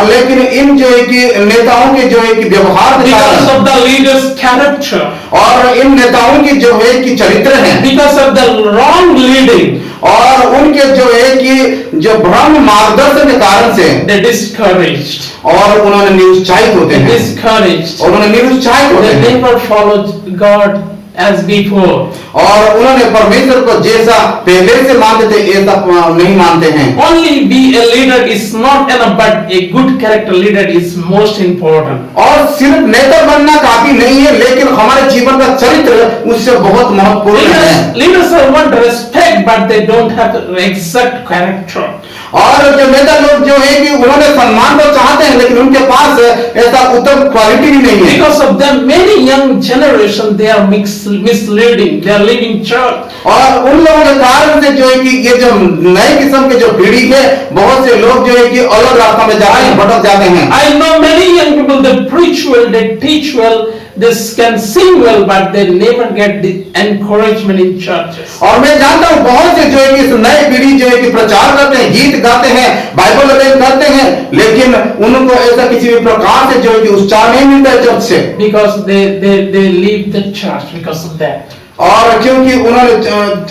B: लेकिन इन जो है कि नेताओं के जो है कि व्यवहार के
A: Because
B: कारण,
A: of the leaders' character.
B: और इन नेताओं की जो है कि चरित्र हैं,
A: Because of the wrong leading.
B: और उनके जो है कि जो भ्रम मार्गदर्शन के कारण से,
A: They discouraged.
B: और उन्होंने निरुत्साहित होते
A: They
B: हैं,
A: discouraged.
B: और उन्होंने निरुत्साहित होते
A: They
B: हैं,
A: never followed God as before.
B: और उन्होंने परमेश्वर को जैसा पहले से मानते थे ऐसा नहीं मानते हैं।
A: Only be a leader is not enough, but a good character leader is most important.
B: और सिर्फ नेता बनना काफी नहीं है, लेकिन हमारे जीवन का चरित्र उससे बहुत महत्वपूर्ण है।
A: Leaders are want respect, but they don't have the exact character.
B: और जो नेता लोग जो है कि उन्होंने सम्मान को चाहते हैं, लेकिन उनके पास ऐसा उत्तम क्वालिटी भी नहीं है।
A: Because of them, many young generation they are misleading. They are leaving church.
B: और उन लोगों के कारण से जो है कि ये जो नए किस्म के जो पीढ़ी है, बहुत से लोग जो है कि अलग रास्ता में जाते हैं, भटक जाते हैं।
A: I know many young people they preach well, they teach well, they can sing well, but they never get the encouragement in churches.
B: और मैं जानता हूँ बहुत से जो है कि इस नई पीढ़ी जो है कि प्रचार करते हैं, गीत गाते हैं, बाइबल अध्ययन करते हैं, लेकिन उनको ऐसा किसी भी प्रकार से जो है कि उत्साह नहीं मिलता है चर्च से।
A: Because they leave the church because of that.
B: और क्योंकि उन्होंने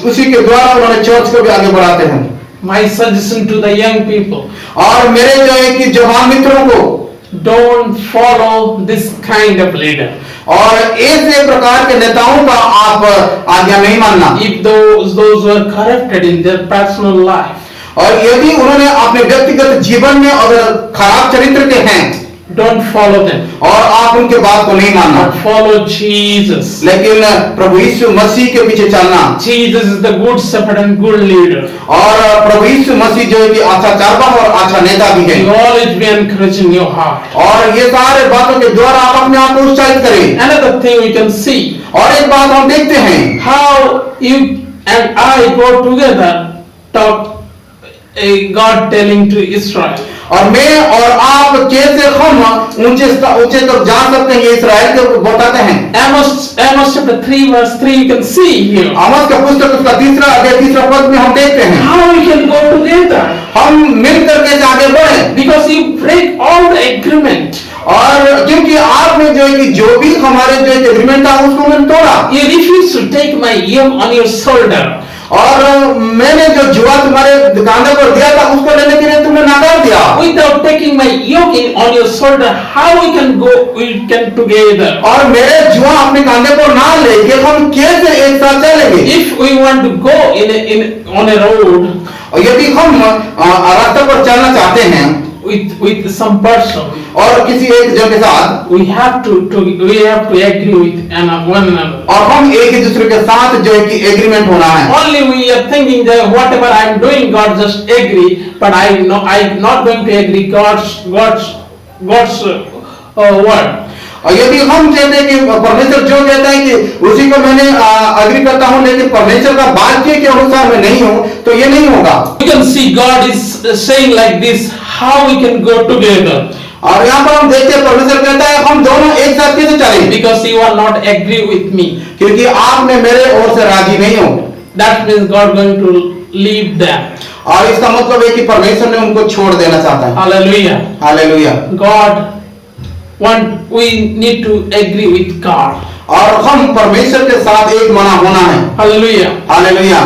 B: उसी के द्वारा उन्होंने चर्च को भी आगे बढ़ाते हैं।
A: My suggestion to the young people,
B: और मेरे जो है कि जवान मित्रों को,
A: don't follow this kind of leader.
B: और ऐसे प्रकार के नेताओं का आप आज्ञा नहीं मानना।
A: If those who are corrupted in their personal life,
B: और यदि उन्होंने अपने व्यक्तिगत जीवन में अगर खराब चरित्र के हैं,
A: don't follow them.
B: और आप उनके बात को नहीं मानना,
A: But follow Jesus.
B: लेकिन प्रभु यीशु मसीह के पीछे चलना।
A: Jesus is the good shepherd and good leader.
B: और प्रभु यीशु मसीह जो है कि अच्छा चारवाह और अच्छा नेता भी है।
A: He always be encouraging your heart.
B: और ये सारे बातों के द्वारा आप अपने आप को उत्साहित करें।
A: Another thing we can see,
B: और एक बात हम देखते हैं,
A: how you and I go together talk God telling to Israel.
B: और मैं और आप कैसे हम ऊंचे तक जा सकते हैं, ये इस्राएल को बताते हैं।
A: Amos chapter 3 verse 3 you can see here.
B: आमोस का पुस्तक उसका तीसरा अध्याय तीसरा पद में हम देखते हैं,
A: How we can go together?
B: हम मिलकर कैसे आगे बढ़े।
A: Because you break all the agreement.
B: और क्योंकि आपने जो है कि जो भी हमारे जो एग्रीमेंट था उसको मैंने तोड़ा,
A: You refuse to take my yoke on your shoulder.
B: और मैंने जो जुआ तुम्हारे दुकानदार पर दिया था उसको लेने के लिए तुमने नकार दिया।
A: Without taking my yoke on your shoulder, how we can together?
B: और मेरे जुआ अपने कांधे पर ना लेके हम कैसे एक साथ चलेंगे?
A: If we want to go on a road
B: और यदि हम रास्ते पर चलना चाहते हैं
A: with some person,
B: और किसी एक जन के साथ,
A: we have to agree with one another.
B: और हम एक ही दूसरे के साथ जो है कि एग्रीमेंट होना है।
A: Only we are thinking that whatever I am doing, God just agree, but I'm not going to agree God's word.
B: और यदि हम कहते हैं कि परमेश्वर जो कहता है कि उसी को मैंने अग्री करता हूं, लेकिन परमेश्वर का वाक्य के अनुसार मैं नहीं हूं, तो ये नहीं होगा।
A: You can see God is saying like this, how we can go together.
B: और यहाँ पर हम देखते हैं परमेश्वर कहता है हम दोनों एक साथ कैसे चलेंगे?
A: Because you are not agree with me.
B: क्योंकि आपने मेरे ओर से राजी नहीं हो।
A: That means God going to leave them.
B: और इसका मतलब है कि परमेश्वर ने उनको छोड़ देना चाहता है।
A: Hallelujah.
B: Hallelujah.
A: We need to agree with God.
B: और हम परमेश्वर के साथ एक मना होना है।
A: Hallelujah.
B: Hallelujah.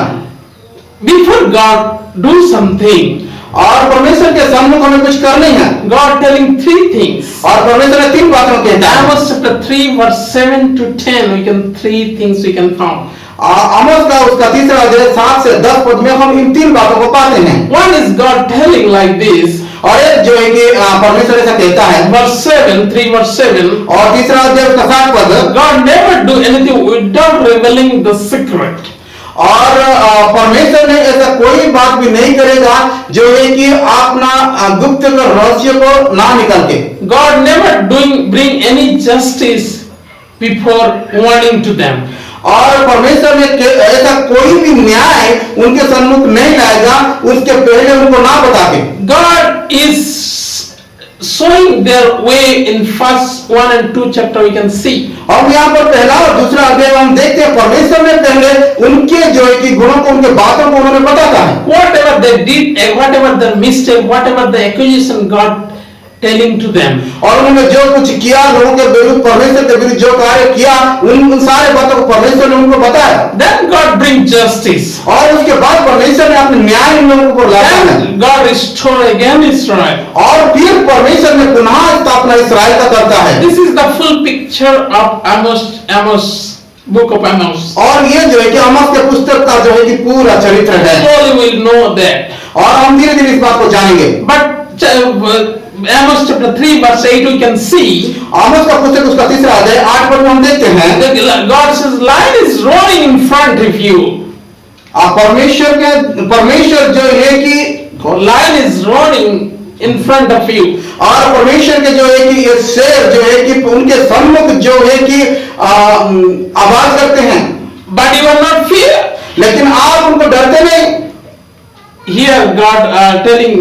A: Before God do something,
B: और परमेश्वर के सम्मुख हमें कुछ करनी है।
A: God telling three things.
B: और परमेश्वर ने तीन बातों कहता है।
A: Amos chapter 3 verse 7 to 10, three things we can found.
B: आमोस का उसका तीसरा अध्याय 7 से 10 पद में हम इन तीन बातों को पाते हैं।
A: One is God telling like this.
B: और एक जो है कि परमेश्वर ऐसा कहता है,
A: Verse 7, 3 verse 7.
B: और तीसरा अध्याय उसका 7 पद,
A: God never do anything without revealing the secret.
B: और परमेश्वर ने ऐसा कोई बात भी नहीं करेगा जो है कि अपना गुप्त रहस्य को ना निकल के।
A: God never bring any justice before warning to them.
B: और परमेश्वर ने ऐसा कोई भी न्याय उनके सम्मुख नहीं लाएगा उसके पहले उनको ना बता के।
A: God is showing their way in first 1 and 2 chapter we can see.
B: हम यहाँ पर पहला और दूसरा अध्याय हम देखते हैं परमेश्वर ने पहले उनके जो है कि गुणों को, उनके बातों को उन्होंने बताया है।
A: Whatever they did, whatever the mistake, whatever the accusation, God telling to them.
B: और उन्होंने जो कुछ किया लोगों के विरुद्ध, परमेश्वर के विरुद्ध जो कार्य किया, उन सारे बातों को परमेश्वर ने उनको बताया।
A: Then God bring justice.
B: और उसके बाद परमेश्वर ने अपने न्याय इन लोगों को लाया है।
A: Then God restore again Israel.
B: और फिर परमेश्वर ने पुनः स्थापना इस्राएल का करता है।
A: This is the full picture of Amos, book of Amos.
B: और ये जो है कि आमोस के पुस्तक का जो है कि पूरा चरित्र है।
A: Slowly we will know that.
B: और हम धीरे धीरे इस बात को जानेंगे।
A: But Amos chapter 3 verse 8 we can see.
B: आमोस का पुस्तक उसका तीसरा अध्याय 8 पद में हम देखते हैं।
A: God says lion is roaring in front of you.
B: परमेश्वर जो है कि
A: Lion is roaring in front of you.
B: और परमेश्वर के जो है कि ये शेर जो है कि उनके सम्मुख जो है कि आवाज करते हैं।
A: But you are not fear.
B: लेकिन आप उनको डरते नहीं।
A: Here God telling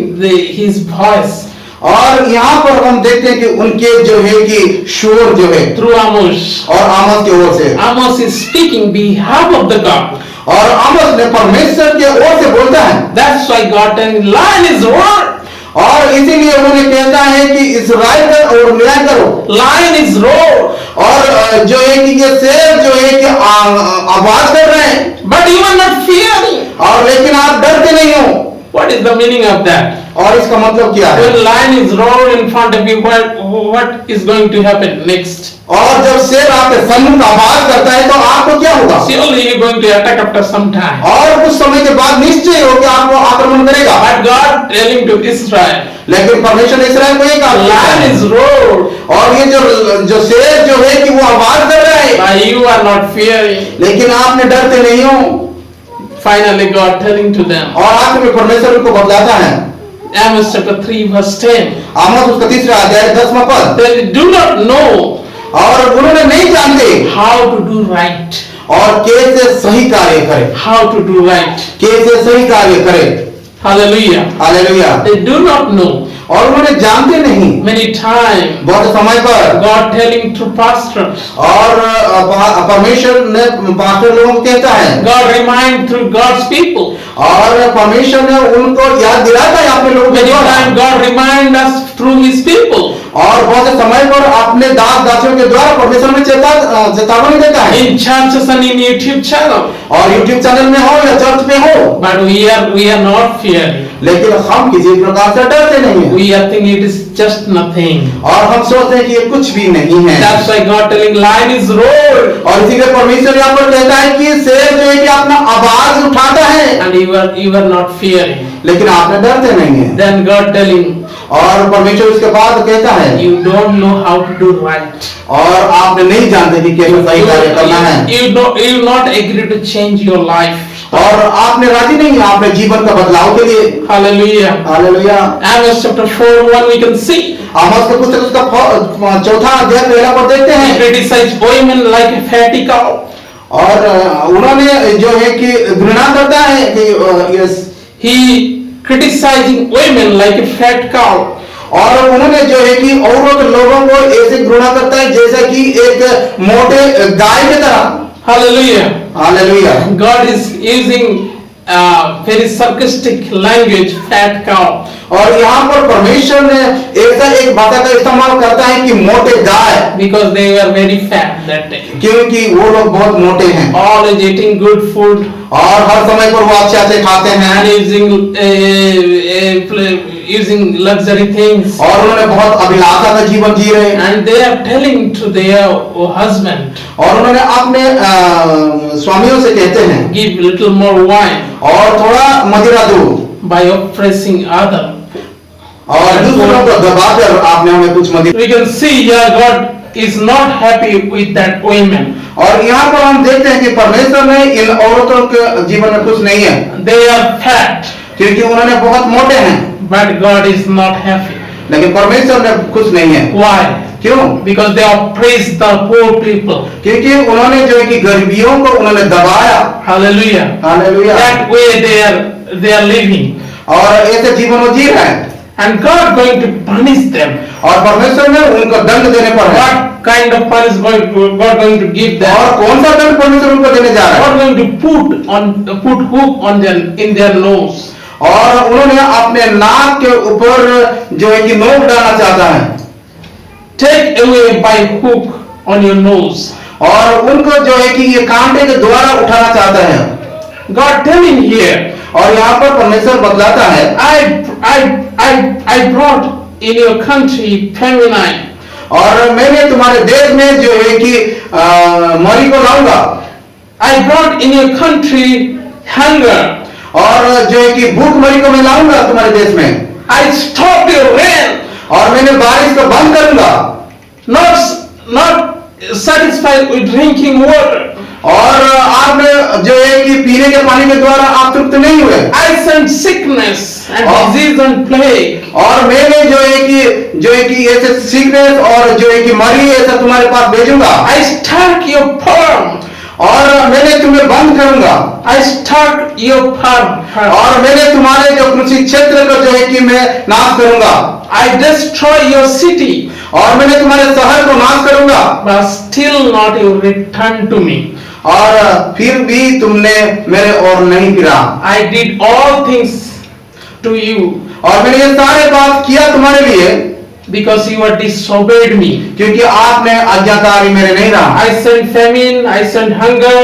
A: his voice.
B: और यहाँ पर हम देखते हैं कि उनके जो है कि शोर जो है
A: Through Amos.
B: और आमोस की ओर से।
A: Amos is speaking behalf of the God.
B: और आमोस ने परमेश्वर के ओर से बोलता है।
A: That's why God telling lion is roar.
B: और इसीलिए उन्होंने कहता है कि इस्राएल का और न्याय करो।
A: Lion is roar.
B: और जो है कि ये शेर जो है कि आवाज कर रहे हैं।
A: But you are not fearing.
B: और लेकिन आप डरते नहीं हो।
A: What is the meaning of that?
B: और इसका मतलब क्या है?
A: When lion is roaring in front of you, what is going to happen next?
B: और जब शेर आपके सम्मुख आवाज करता है तो आपको क्या होगा?
A: Surely you are going to attack after some time.
B: और कुछ समय के बाद निश्चय हो कि आपको आक्रमण करेगा।
A: But God telling to Israel,
B: लेकिन परमेश्वर ने इस्राएल को एक
A: lion is roar.
B: और ये जो शेर जो है कि वो आवाज कर रहा है,
A: But you are not fearing.
B: लेकिन आपने डरते नहीं हो।
A: Finally God telling to them.
B: और आखिर में परमेश्वर उनको बतलाता है।
A: Amos chapter 3 verse 10.
B: आमोस उसका तीसरा अध्याय 10वां पद।
A: They do not know
B: और उन्होंने नहीं जानते
A: how to do right.
B: और कैसे सही कार्य करें।
A: How to do right.
B: कैसे सही कार्य करें।
A: Hallelujah.
B: Hallelujah.
A: They do not know.
B: और उन्होंने जानते नहीं।
A: Many times
B: बहुत समय पर
A: God telling through pastors.
B: और परमेश्वर ने पास्टर लोगों को कहता है।
A: God remind through God's people.
B: और परमेश्वर ने उनको याद दिलाता है अपने लोगों के
A: Many
B: द्वारा।
A: times God remind us through His people.
B: और बहुत से समय पर अपने दास दासियों के द्वारा परमेश्वर में चेतावनी देता है।
A: in churches and in YouTube channel.
B: और YouTube चैनल में हो या चर्च में हो,
A: But we are not fearing.
B: लेकिन हम किसी प्रकार से डरते नहीं हैं।
A: We are thinking it is just nothing.
B: और हम सोचते हैं कि ये कुछ भी नहीं है।
A: That's why God telling lion is roared.
B: और इसीलिए परमेश्वर यहाँ पर कहता है कि शेर जो है कि अपना आवाज उठाता है,
A: And you are not fearing.
B: लेकिन आपने डरते नहीं है।
A: Then God telling,
B: और परमेश्वर उसके बाद कहता है,
A: you don't know how to do right.
B: और आपने नहीं जानते कि कैसे सही कार्य करना है,
A: You not agree to change your life.
B: और आपने राजी नहीं है आपने जीवन का बदलाव के लिए।
A: Hallelujah.
B: Hallelujah.
A: Amos chapter 4:1 we can see.
B: आमोस के पुस्तक उसका चौथा अध्याय पहला पद देखते
A: He
B: हैं।
A: criticized women like a fatty cow.
B: और उन्होंने जो है कि घृणा करता है कि yes,
A: He criticizing women like a fat cow.
B: और उन्होंने जो है कि औरत लोगों को ऐसे घृणा करता है जैसा कि एक मोटे गाय की तरह।
A: Hallelujah.
B: Hallelujah.
A: God is using very sarcastic language, fat cow.
B: और यहाँ पर परमेश्वर ने ऐसा एक भाषा का इस्तेमाल करता है कि मोटे गाय,
A: Because they were very fat that day.
B: क्योंकि वो लोग बहुत मोटे हैं
A: Always eating good food
B: और हर समय पर वो अच्छे खाते हैं
A: and using luxury things.
B: और उन्होंने बहुत अभिलाषा का जीवन जी रहे हैं।
A: And they are telling to their husband,
B: और उन्होंने अपने स्वामियों से कहते हैं
A: give little more wine
B: और थोड़ा मदिरा दो,
A: by oppressing other.
B: और दूसरों को दबाकर आपने हमें कुछ मदिरा।
A: We can see here God is not happy with that women.
B: और यहाँ पर हम देखते हैं कि परमेश्वर ने इन औरतों के जीवन में कुछ नहीं है,
A: They are fat,
B: क्योंकि उन्होंने बहुत मोटे हैं,
A: but God is not happy.
B: लेकिन परमेश्वर ने कुछ नहीं है।
A: Why?
B: क्यों?
A: Because they oppress the poor people.
B: क्योंकि उन्होंने जो है कि गरीबियों को उन्होंने दबाया।
A: Hallelujah.
B: Hallelujah.
A: That way they are living.
B: और ऐसे जीवन वो जी रहे हैं,
A: And God going to punish them.
B: और परमेश्वर ने उनको दंड देने पर है।
A: What kind of punishment God going to give them?
B: और कौन सा दंड परमेश्वर उनको देने जा रहा है?
A: God going to put hook on in their nose.
B: और उन्होंने अपने नाक के ऊपर जो है कि नोक डालना चाहता है,
A: Take away by hook on your nose.
B: और उनको जो है कि ये कांटे के द्वारा उठाना चाहता है।
A: God telling here,
B: और यहाँ पर परमेश्वर बतलाता है,
A: I brought in your country famine.
B: और मैंने तुम्हारे देश में जो है कि मरी को लाऊंगा,
A: I brought in your country hunger.
B: और जो है कि भूख मरी को मैं लाऊंगा तुम्हारे देश में,
A: I stop your rain.
B: और मैंने बारिश को बंद करूंगा,
A: Not satisfied with drinking water.
B: और आपने जो है कि पीने के पानी के द्वारा आप तृप्त नहीं हुए,
A: I sent sickness and
B: Oh.
A: disease and plague.
B: और मैंने जो है कि ऐसे सिकनेस और जो है कि मरी ऐसा तुम्हारे पास भेजूंगा,
A: I struck your farm.
B: और मैंने तुम्हें बंद करूंगा,
A: I struck your farm.
B: और मैंने तुम्हारे जो कृषि क्षेत्र को जो है कि मैं नाश करूंगा,
A: I destroy your city.
B: और मैंने तुम्हारे शहर को नाश करूंगा,
A: But still not you return to me.
B: और फिर भी तुमने मेरे ओर नहीं फिरा,
A: I did all things to you
B: और मैंने ये सारे बात किया तुम्हारे लिए,
A: because you have disobeyed me.
B: क्योंकि आपने आज्ञाकारी मेरे नहीं रहा।
A: I sent famine, I sent hunger,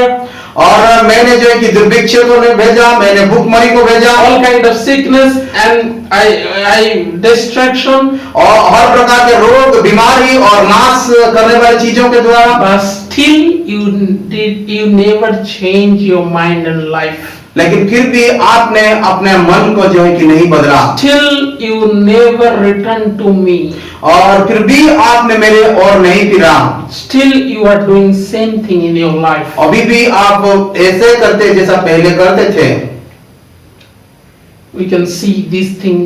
B: और मैंने जो है कि दुर्भिक्ष को भेजा, मैंने भूखमरी को भेजा,
A: all kind of sickness and I destruction.
B: और हर प्रकार के रोग, बीमारी और नाश करने वाली चीजों के द्वारा,
A: But still you never change your mind and life.
B: लेकिन फिर भी आपने अपने मन को जो है कि नहीं बदला,
A: Still you never return to me.
B: और फिर भी आपने मेरे और नहीं फिरा,
A: Still you are doing same thing in your life.
B: अभी भी आप ऐसे करते जैसा पहले करते थे।
A: We can see this thing,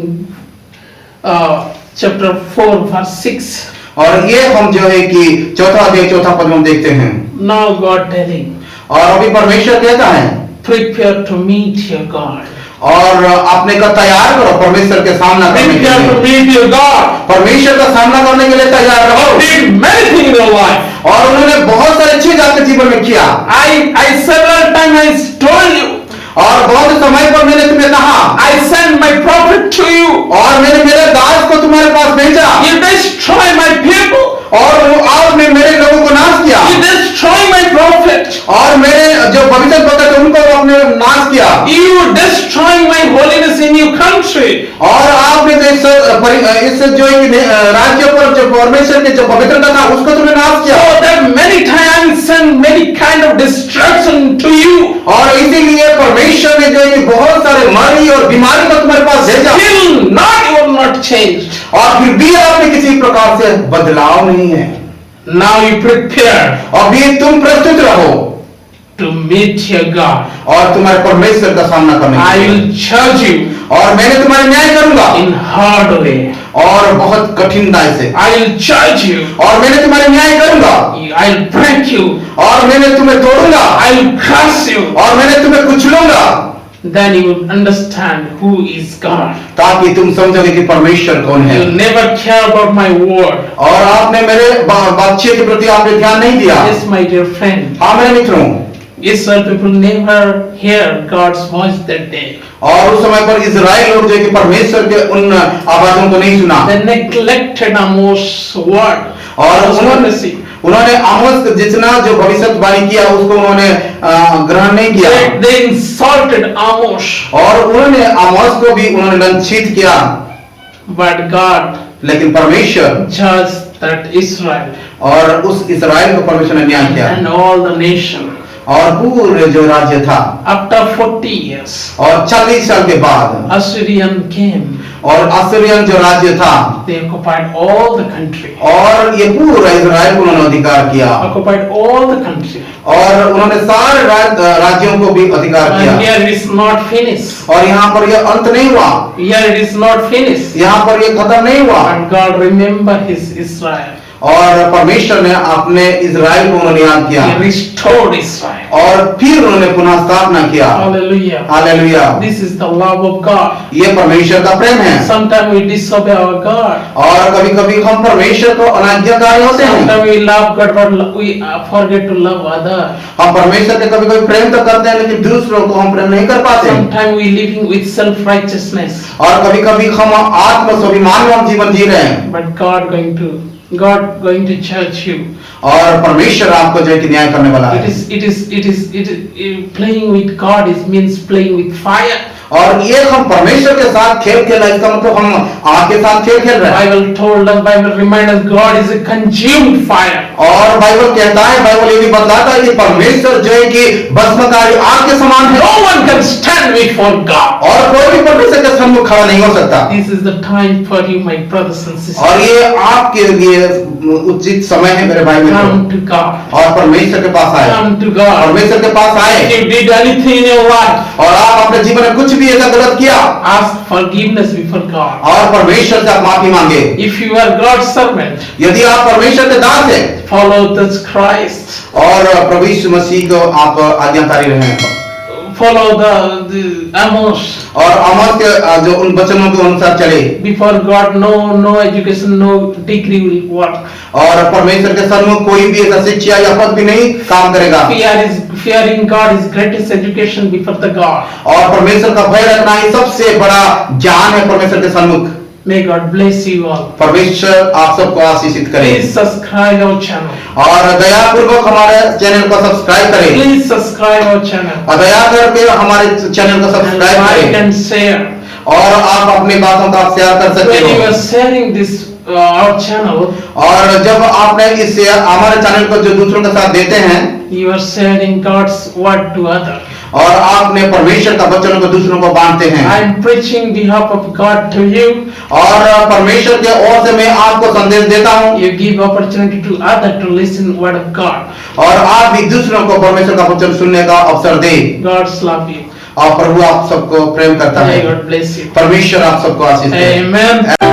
A: chapter 4 verse 6.
B: और ये हम जो है कि चौथा अध्याय चौथा पद में हम देखते हैं,
A: Now God telling,
B: और अभी परमेश्वर कहता है,
A: prepare to meet your God.
B: और अपने का तैयार करो परमेश्वर के सामना करने के
A: Prepare to
B: लिए,
A: meet your God.
B: परमेश्वर का सामना करने के लिए तैयार
A: God
B: रहो।
A: did many things in your life.
B: और उन्होंने बहुत सारे चीज आपके जीवन में किया,
A: I several times I told you,
B: और बहुत समय पर मैंने तुम्हें कहा
A: I sent my prophet to you.
B: और मैंने मेरे दास को तुम्हारे पास भेजा
A: You destroy my people.
B: और वो आपने मेरे लोगों को नाश किया
A: You destroy my prophet.
B: और मेरे जो भविष्य वक्ता थे उनको आपने नाश किया
A: You destroying my holiness in your country.
B: और आपने जो इस जो राज्य पर जो परमेश्वर के जो पवित्रता था उसको तुमने नाश किया
A: So that many times send many kind of destruction to you.
B: और इसीलिए परमेश्वर ने जो है कि बहुत सारे मरी और बीमारी को तुम्हारे पास भेजा
A: Still not, you are not changed.
B: और फिर भी आपने किसी प्रकार से बदलाव नहीं है
A: Now you prepare
B: अभी तुम प्रस्तुत रहो
A: to meet your God.
B: और तुम्हारे परमेश्वर का सामना करने
A: I
B: के लिए।
A: will judge you
B: और मैंने तुम्हारा न्याय करूंगा
A: in hard way.
B: और बहुत कठिनताई से
A: I will judge you.
B: और मैंने तुम्हारा न्याय करूंगा
A: I will break you.
B: और मैंने तुम्हें तोड़ूंगा
A: I will crush you.
B: और मैंने तुम्हें कुचलूंगा
A: Then you will understand who is God.
B: ताकि तुम समझोगे कि परमेश्वर कौन है
A: You never care about my word.
B: और आपने मेरे बच्चे के प्रति आपने ध्यान नहीं दिया
A: Yes, my dear friend.
B: हाँ मेरे मित्रों
A: Israel people never hear God's voice that day.
B: और उस समय पर इजराइल लोग जो है कि परमेश्वर के उन आवाजों को नहीं सुना
A: They neglected Amos' word.
B: और
A: Amos'
B: उन्होंने
A: prophecy.
B: उन्होंने आमोस जितना जो भविष्यवाणी किया उसको उन्होंने ग्रहण नहीं किया
A: They insulted Amos.
B: और उन्होंने आमोस को भी उन्होंने लंचित किया
A: But God
B: लेकिन परमेश्वर
A: judged that Israel
B: और उस इजराइल को परमेश्वर ने न्याय किया
A: and all the nation.
B: और पूरे जो राज्य था
A: After 40 years,
B: और 40 साल के बाद
A: Assyrian came.
B: और असीरियन जो राज्य था
A: They occupied all the country.
B: और ये पूरा इजराइल को उन्होंने अधिकार किया
A: Occupied all the country.
B: और उन्होंने सारे राज्यों को भी अधिकार
A: And
B: किया
A: here it is not finished.
B: और यहाँ पर ये अंत नहीं हुआ
A: Here it is not finished.
B: यहाँ पर ये खत्म नहीं हुआ
A: And God remember His Israel.
B: और परमेश्वर ने अपने इजराइल को उन्होंने याद किया
A: He restored Israel.
B: और फिर उन्होंने पुनः स्थापना किया
A: Hallelujah.
B: Hallelujah
A: This is the love of God.
B: ये परमेश्वर का प्रेम है
A: Sometimes we disobey our God.
B: और कभी कभी हम परमेश्वर को अनाज्ञाकारी होते हैं
A: Sometimes we love God, but we forget to love others.
B: हम परमेश्वर के कभी कभी प्रेम तो करते हैं लेकिन दूसरों को हम प्रेम नहीं कर पाते
A: Sometimes we living with self-righteousness.
B: और कभी कभी हम आत्म स्वाभिमान वाला जीवन जी रहे हैं
A: But God going to judge you.
B: और परमेश्वर आपको जो है कि न्याय करने वाला है
A: Playing with God is means playing with fire.
B: और ये हम परमेश्वर के साथ खेल खेल रहे हैं इसका मतलब हम आग के साथ खेल खेल रहे हैं
A: Bible told us, Bible reminds us, God is a consumed fire.
B: और बाइबल कहता है बाइबल ये भी बताता है कि परमेश्वर जो है कि भस्मकारी आग के समान है
A: No one can stand before God.
B: और कोई भी परमेश्वर के सम्मुख खड़ा नहीं हो सकता
A: This is the time for you, my brothers and sisters.
B: और ये आपके लिए उचित समय है मेरे भाई
A: Come
B: मित्रों
A: to God.
B: और परमेश्वर के पास आए
A: Come to God.
B: परमेश्वर के पास आए
A: If you did anything in your life,
B: और आप अपने जीवन में कुछ भी ऐसा गलत किया
A: ask forgiveness before God.
B: और परमेश्वर से आप माफी मांगे
A: If you are God's servant,
B: यदि आप परमेश्वर के दास हैं
A: follow this Christ.
B: और प्रभु यीशु मसीह को आप आज्ञाकारी रहें
A: Follow the Amos.
B: और आमोस के जो उन वचनों के अनुसार चले
A: Before God, no education, no degree will work.
B: और परमेश्वर के सम्मुख कोई भी ऐसा शिक्षा या पद भी नहीं काम करेगा
A: Fearing God is greatest education before the God.
B: और परमेश्वर का भय रखना ही सबसे बड़ा ज्ञान है परमेश्वर के सम्मुख
A: May God bless you all.
B: परमेश्वर आप सबको आशीषित करे
A: Please subscribe our channel.
B: और दयापूर्वक हमारे चैनल को सब्सक्राइब करें
A: Please subscribe our channel.
B: और दया करके हमारे चैनल को
A: And
B: सब्सक्राइब
A: like
B: करें
A: and share.
B: और आप अपनी बातों का शेयर कर सकते
A: When you
B: हो
A: are sharing this our channel,
B: और जब आपने इस हमारे चैनल को जो दूसरों के साथ देते हैं
A: you are sharing God's word to others.
B: और आपने परमेश्वर का वचन को दूसरों को बांटते हैं
A: I am preaching behalf of God to you.
B: और परमेश्वर के ओर से मैं आपको संदेश देता हूँ
A: You give opportunity to others to listen word of God.
B: और आप भी दूसरों को परमेश्वर का वचन सुनने का अवसर दें
A: God's love you.
B: और प्रभु आप सबको प्रेम करता
A: May
B: है
A: God bless you.
B: परमेश्वर आप सबको आशीष दे
A: Amen.